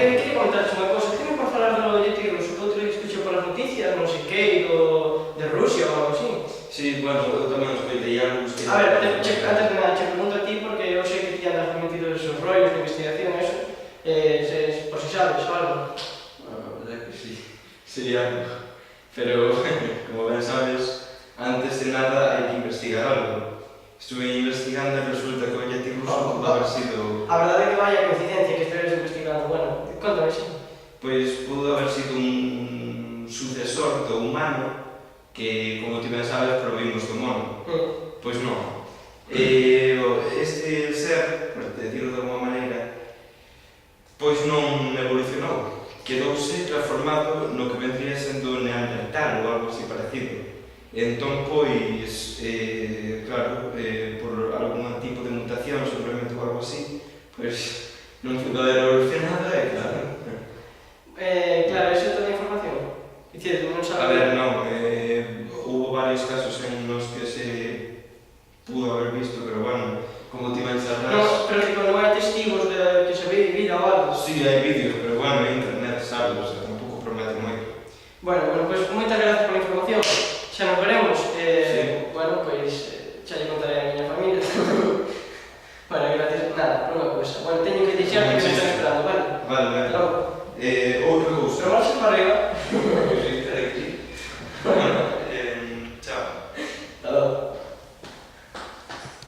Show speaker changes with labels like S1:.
S1: quería comentarte unha cosa, que me por falar do yeti ruso, que outro día escucho polas noticias, non sei que, de Rusia ou algo así.
S2: Sí, bueno, eu tamén escoitei algo que...
S1: A ver, antes de nada, che pregunto a ti porque eu sei que ti andas metido esos rollos de investigación, eso, por si sabes ou algo.
S2: Bueno, a verdade que sí, sería algo. Pero, como ben sabes, antes de nada hai que investigar algo. Estuve investigando e resulta que o yeti ruso pudo haber sido...
S1: A verdade é que vaya coincidencia que esteres investigando. Bueno, contame, sí.
S2: Pois pudo haber sido un sucesor do humano que, como ti ben sabes, provimos do mono. Pois non. Este ser, por decirlo de alguma maneira, pois non evolucionou. Quedouse transformado no que vendría sendo neandertal ou algo así parecido. Entón, pois, claro, por algún tipo de mutación, seguramente ou algo así, pois non pudo haber evolucionado e claro.
S1: Claro, eso é toda a información. Dicir, non
S2: A
S1: sabe...
S2: ver, non, hubo varios casos en los que se pudo haber visto, pero bueno, como ti ben sabrás...
S1: No, pero que non hai testigos de que se ve vida ou algo.
S2: Sí, hai vídeos, pero bueno, en internet, sabes, o sea, tampouco promete moito.
S1: Bueno, pois moitas gracias pola información. Xa nos veremos.
S2: Sí.
S1: Bueno, pois xa lle contaré a miña familia. Bueno, gracias. Nada, por unha cousa. Bueno, teño que deixar que me están esperando, vale?
S2: Vale,
S1: Hasta logo.
S2: outra cousa.
S1: Pero marcha para arriba.